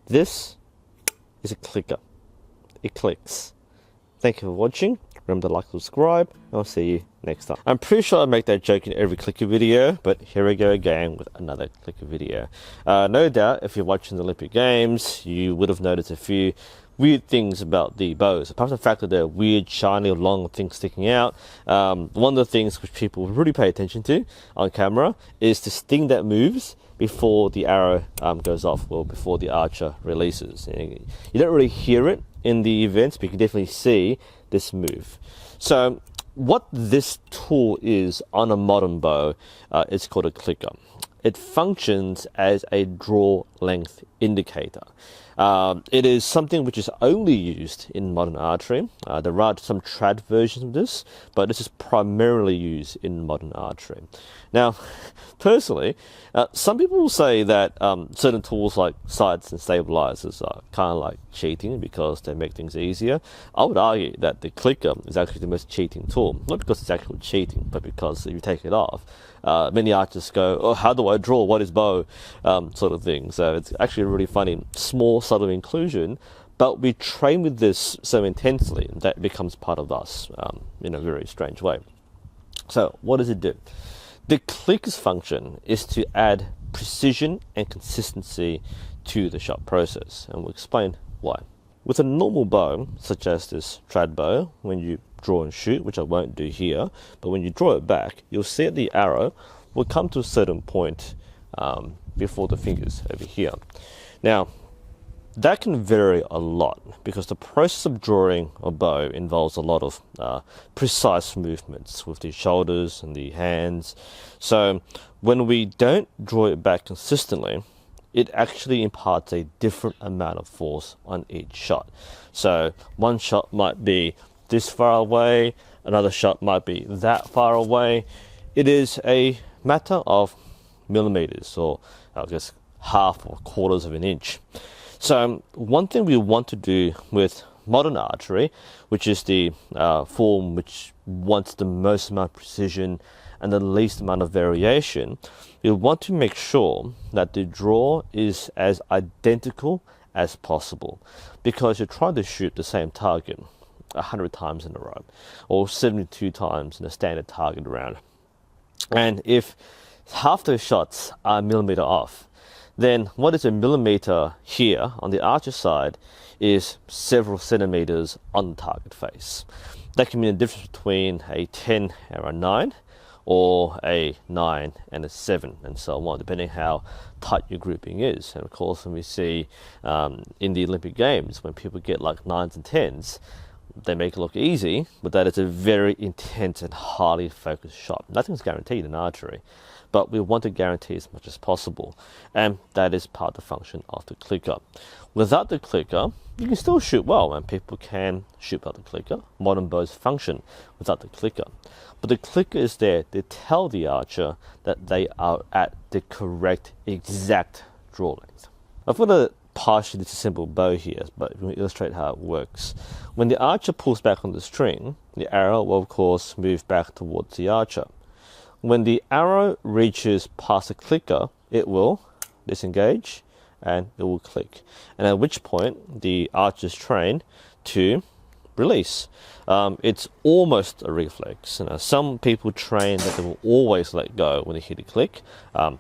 This is a clicker. It clicks. Thank you for watching. Remember to like and subscribe, and I'll see you next time. I'm pretty sure I make that joke in every clicker video, but here we go again with another clicker video. No doubt, if you're watching the Olympic Games, you would have noticed a few weird things about the bows. Apart from the fact that they're weird, shiny, long things sticking out, one of the things which people really pay attention to on camera is the sting that moves before the arrow goes off, or before the archer releases. You don't really hear it in the events, but you can definitely see this move. So what this tool is on a modern bow, it's called a clicker. It functions as a draw length indicator. It is something which is only used in modern archery. There are some trad versions of this, but this is primarily used in modern archery. Now, personally, some people will say that certain tools like sights and stabilizers are kind of like cheating because they make things easier. I would argue that the clicker is actually the most cheating tool. Not because it's actually cheating, but because if you take it off, many archers go, oh, how do I draw? What is bow? Sort of thing. So it's actually a really funny, small, subtle inclusion, but we train with this so intensely that it becomes part of us in a very strange way. So what does it do? The clicker's function is to add precision and consistency to the shot process, and we'll explain why. With a normal bow, such as this trad bow, when you draw and shoot, which I won't do here, but when you draw it back, you'll see that the arrow will come to a certain point before the fingers over here. Now, that can vary a lot because the process of drawing a bow involves a lot of precise movements with the shoulders and the hands. So when we don't draw it back consistently, it actually imparts a different amount of force on each shot. So one shot might be this far away, another shot might be that far away. It is a matter of millimeters, or I guess half or quarters of an inch. So one thing we want to do with modern archery, which is the form which wants the most amount of precision and the least amount of variation, we want to make sure that the draw is as identical as possible, because you're trying to shoot the same target 100 times in a row, or 72 times in a standard target round. And if half those shots are a millimeter off, then what is a millimeter here on the archer side is several centimeters on the target face. That can mean the difference between a 10 and a 9, or a 9 and a 7, and so on, depending how tight your grouping is. And of course, when we see in the Olympic Games, when people get like 9s and 10s, they make it look easy, but that is a very intense and highly focused shot. Nothing's guaranteed in archery, but we want to guarantee as much as possible, and that is part of the function of the clicker. Without the clicker, you can still shoot well, and people can shoot without the clicker. Modern bows function without the clicker, but the clicker is there to tell the archer that they are at the correct, exact draw length. I've got a partially simple bow here, but we will illustrate how it works. When the archer pulls back on the string, the arrow will of course move back towards the archer. When the arrow reaches past the clicker, it will disengage and it will click, and at which point the archer is trained to release. It's almost a reflex. Some people train that they will always let go when they hear the click.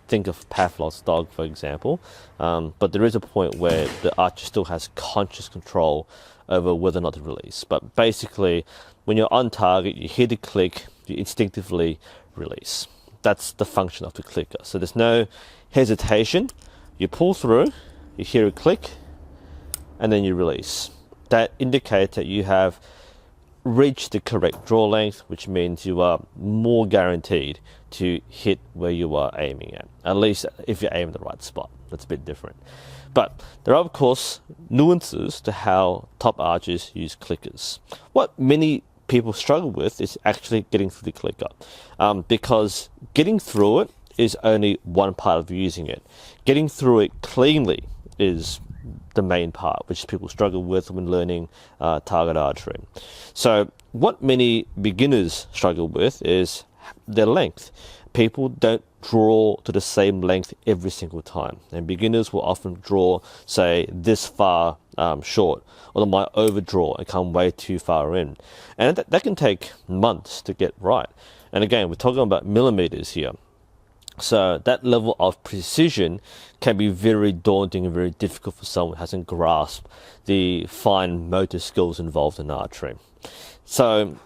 Think of Pavlov's dog, for example. But there is a point where the archer still has conscious control over whether or not to release. But basically, when you're on target, you hear the click, you instinctively release. That's the function of the clicker. So there's no hesitation. You pull through, you hear a click, and then you release. That indicates that you have reached the correct draw length, which means you are more guaranteed to hit where you are aiming at least if you're aiming the right spot. That's a bit different. But there are, of course, nuances to how top archers use clickers. What many people struggle with is actually getting through the clicker, because getting through it is only one part of using it. Getting through it cleanly is the main part, which people struggle with when learning target archery. So what many beginners struggle with is their length. people don't draw to the same length every single time, and beginners will often draw, say, this far short, or they might overdraw and come way too far in, and that can take months to get right. And again, we're talking about millimeters here, so that level of precision can be very daunting and very difficult for someone who hasn't grasped the fine motor skills involved in archery. So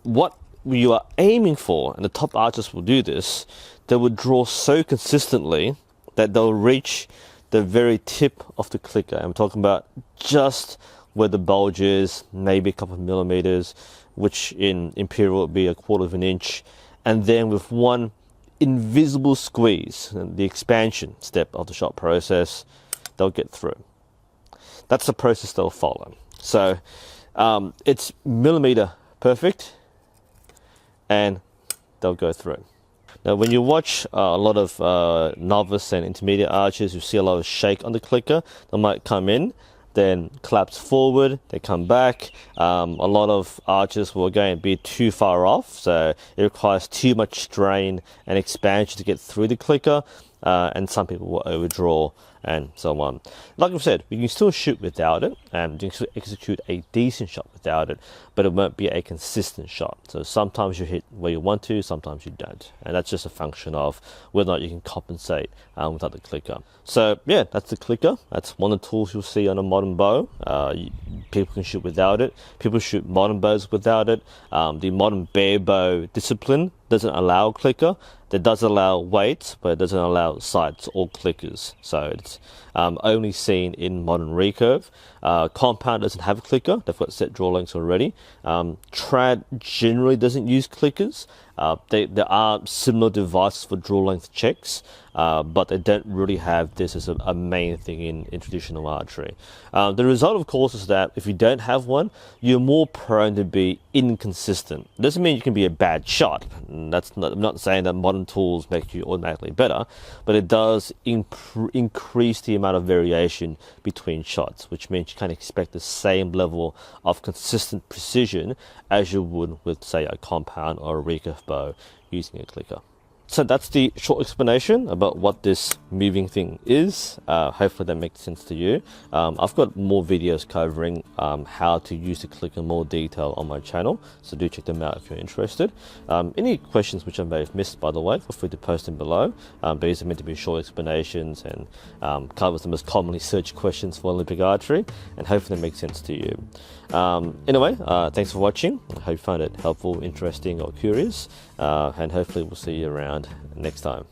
what you are aiming for, and the top archers will do this, they will draw so consistently that they'll reach the very tip of the clicker. And I'm talking about just where the bulge is, maybe a couple of millimeters, which in Imperial would be 1/4 of an inch. And then with one invisible squeeze, the expansion step of the shot process, they'll get through. That's the process they'll follow. So it's millimeter perfect, and they'll go through. Now, when you watch a lot of novice and intermediate archers, you see a lot of shake on the clicker. They might come in, then collapse forward, they come back. A lot of archers will again be too far off, so it requires too much strain and expansion to get through the clicker, and some people will overdraw and so on. Like I've said, you can still shoot without it, and you can still execute a decent shot without it, but it won't be a consistent shot. So sometimes you hit where you want to, sometimes you don't, and that's just a function of whether or not you can compensate without the clicker. So yeah, that's the clicker. That's one of the tools you'll see on a modern bow. People can shoot without it. People shoot modern bows without it. The modern bare bow discipline doesn't allow clicker. That does allow weights, but it doesn't allow sights or clickers. So it's only seen in modern recurve. Compound doesn't have a clicker. They've got set draw lengths already. Trad generally doesn't use clickers. There are similar devices for draw length checks, but they don't really have this as a main thing in traditional archery. The result, of course, is that if you don't have one, you're more prone to be inconsistent. It doesn't mean you can be a bad shot. I'm not saying that modern tools make you automatically better, but it does increase the amount of variation between shots, which means you can't expect the same level of consistent precision as you would with, say, a compound or a recurve bow using a clicker. So that's the short explanation about what this moving thing is. Hopefully that makes sense to you. I've got more videos covering how to use the clicker in more detail on my channel, so do check them out if you're interested. Any questions which I may have missed, by the way, feel free to post them below. These are meant to be short explanations and covers the most commonly searched questions for Olympic archery, and hopefully that makes sense to you. Anyway, thanks for watching. I hope you found it helpful, interesting, or curious, and hopefully we'll see you around next time.